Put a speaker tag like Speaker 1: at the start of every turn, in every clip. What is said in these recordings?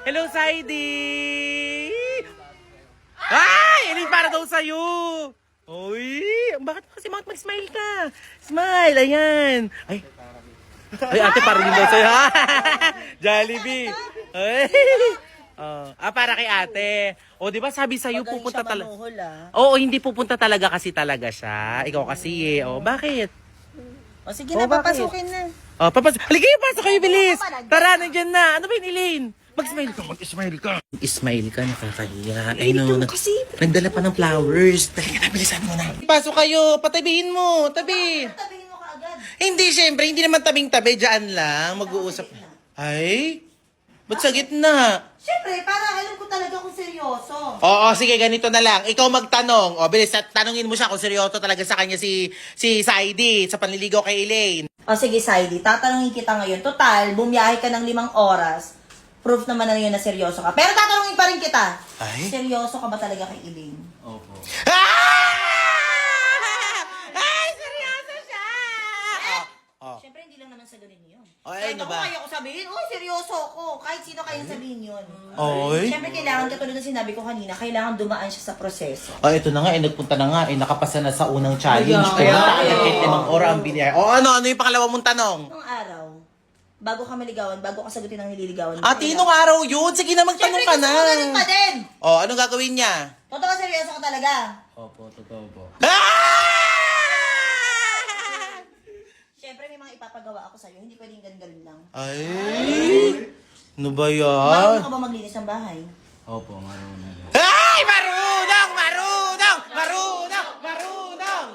Speaker 1: Hello, Saidi! Ay! Elaine, para daw sa'yo! Uy! Bakit kasi mag-smile ka? Smile! Ayan! Ay! Ay, ate, para din daw sa'yo. Jollibee! Ay! Para kay ate. O, di ba sabi sa'yo, pupunta talaga. Oo, hindi pupunta talaga kasi talaga siya. Ikaw kasi eh. O, bakit?
Speaker 2: O sige na, papasukin na.
Speaker 1: O, halika kayo, pasok kayo, bilis. Tara, nandyan na. Ano ba yun, Elaine? Mag-smile ka, mag-smile ka. Smile ka, nakakahiya. Ay, no, nagdala pa ng flowers. Talaga na, bilisan mo na. Pasok kayo, patabihin mo, tabi.
Speaker 2: Tabihin mo ka agad.
Speaker 1: Hindi, syempre, hindi naman tabing-tabi. Diyan lang, mag-uusap. Ay, ba't sa gitna?
Speaker 2: Siyempre, para alam ko talaga kung seryoso.
Speaker 1: Oo, sige, ganito na lang. Ikaw magtanong. O, bilis, tanungin mo siya kung seryoso talaga sa kanya si Saidi sa panliligaw kay Elaine.
Speaker 2: O sige, Saidi, tatanungin kita ngayon. Total, bumiyahe ka ng 5 oras. Proof naman na yun na seryoso ka. Pero tatanungin pa rin kita.
Speaker 1: Ay?
Speaker 2: Seryoso ka ba talaga kay Elaine?
Speaker 3: Opo.
Speaker 1: Ay, seryoso siya!
Speaker 2: Siyempre, hindi lang naman sa ganun yun.
Speaker 1: Ay, ano ba?
Speaker 2: Kaya ko sabihin, seryoso ko. Kahit sino kayang sabihin yun.
Speaker 1: Oy.
Speaker 2: Siyempre, kailangan, katulad ng sinabi ko kanina, kailangan dumaan siya sa proseso.
Speaker 1: Ito na nga, nagpunta na nga, nakapasa na sa unang challenge.
Speaker 3: Kaya,
Speaker 1: Kaya, 5 oras ang biniyay. Ano yung pangalawa mong tanong?
Speaker 2: Nung araw, bago ka maligawan, bago ka sagutin ang nililigawan mo.
Speaker 1: Ate, nung araw yun? Sige na, magtanong ka na.
Speaker 2: Siyempre, gusto ko pa din.
Speaker 1: Anong gagawin niya?
Speaker 2: Totoo, seryoso ka talaga.
Speaker 3: Opo, totoo po.
Speaker 2: Siyempre, may mga ipapagawa ako sa'yo. Hindi pwedeng ganun lang.
Speaker 1: Ay, ano ba yan?
Speaker 2: Marunong ka ba maglinis ng bahay?
Speaker 3: Opo, marunong.
Speaker 1: Ay, marunong, marunong, marunong, marunong.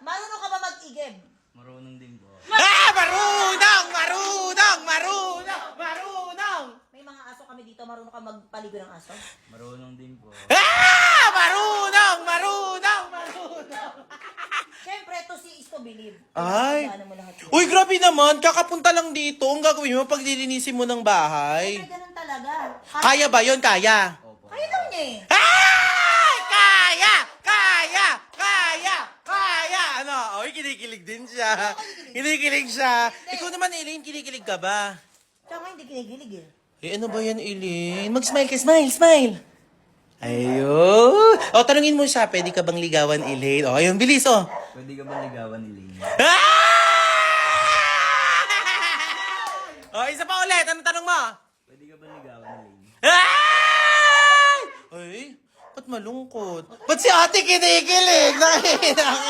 Speaker 2: Marunong ka ba mag-igib?
Speaker 3: Marunong din po.
Speaker 1: Marunong, marunong, marunong, marunong.
Speaker 2: May mga aso kami dito. Marunong ka magpaligo ng aso?
Speaker 3: Marunong din po.
Speaker 1: Marunong, marunong, marunong.
Speaker 2: Siyempre, to see is to believe.
Speaker 1: Ay.
Speaker 2: Kailangan mo lahat yun.
Speaker 1: Uy, grabe naman. Kakapunta lang dito. Ang gagawin mo pag lilinisin mo ng bahay.
Speaker 2: Siyempre, ganun talaga.
Speaker 1: Kaya ba yun? Kaya?
Speaker 3: Opo.
Speaker 2: Kaya daw niya eh.
Speaker 1: Kaya! Kaya! Kaya! Kaya! Uy, kinikilig din siya. Kinikilig siya. Ikaw naman, Elaine, kinikilig ka ba?
Speaker 2: Tsaka hindi kinigilig eh.
Speaker 1: Ano ba yan, Elaine? Mag-smile ka, smile, smile. Ayun. Tanungin mo siya, pwede ka bang ligawan, Elaine? Ayun, bilis,
Speaker 3: Pwede ka ba ligawan ni Lane?
Speaker 1: Isa pa ulit. Anong tanong mo?
Speaker 3: Pwede ka ba ligawan ni Lane?
Speaker 1: Ay, ba't malungkot? Ba't si ate kinikilig?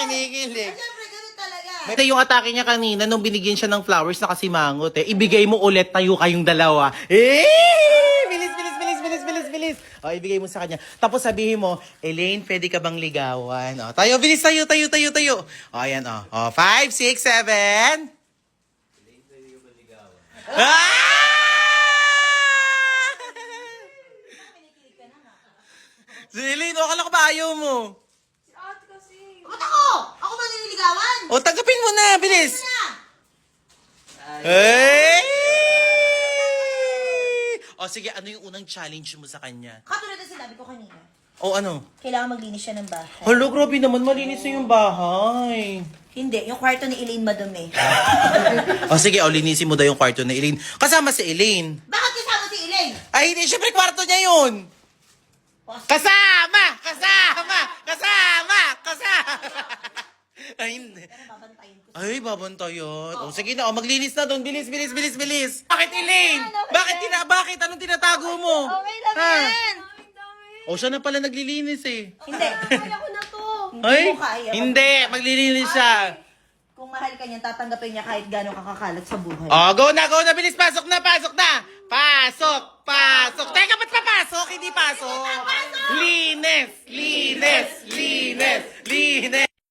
Speaker 1: Kinikilig.
Speaker 2: Siyempre, ganun talaga.
Speaker 1: Ito yung atake niya kanina nung binigyan siya ng flowers na kasimangot eh. Ibigay mo ulit, tayo kayong dalawa. Bilis, bilis, bilis, bilis, bilis, bilis. Ibigay mo sa kanya. Tapos sabihin mo, Elaine, pwede ka bang ligawan? Tayo, bilis, tayo, tayo, tayo, tayo. Ayan, 5, 6, 7.
Speaker 3: Lane, pwede ka ba ligawan?
Speaker 2: Kinikilig ka na nga.
Speaker 1: Si Elaine, akala ko ba ayaw mo?
Speaker 2: Ba't ako? Ako ba nililigawan?
Speaker 1: Tanggapin mo na, bilis.
Speaker 2: Na!
Speaker 1: Hey! Sige, ano yung unang challenge mo sa kanya?
Speaker 2: Katulad na sinabi ko kanina.
Speaker 1: Ano?
Speaker 2: Kailangan maglinis siya ng bahay.
Speaker 1: Hello, grabe naman, malinis na yung bahay.
Speaker 2: Hindi, yung kwarto ni Elaine madumi.
Speaker 1: Sige, linisin mo daw yung kwarto ni Elaine. Kasama si Elaine.
Speaker 2: Bakit kasama si Elaine?
Speaker 1: Ay, hindi, syempre kwarto niya yun. Kasama! Kasama! Kasama! Kasama! Ay, hindi.
Speaker 2: Pero babantayin ko.
Speaker 1: Ay, babantayan. Sige na, maglinis na doon. Bilis, bilis, bilis, bilis. Bakit, Elaine? Bakit? Anong tinatago mo?
Speaker 2: Okay lang
Speaker 1: Ha?
Speaker 2: yan.
Speaker 1: Siya na pala naglilinis eh.
Speaker 2: Hindi.
Speaker 4: Kaya ko na to.
Speaker 1: Ay,
Speaker 2: mo kaya.
Speaker 1: hindi. Maglilinis siya.
Speaker 2: Kung mahal ka niyan, tatanggapin niya kahit gano'ng kakakalat sa buhay.
Speaker 1: Go na, go na. Bilis, pasok na, pasok na. Pasok, pasok. Teka, ba't papasok? Hindi pasok. Linis, linis,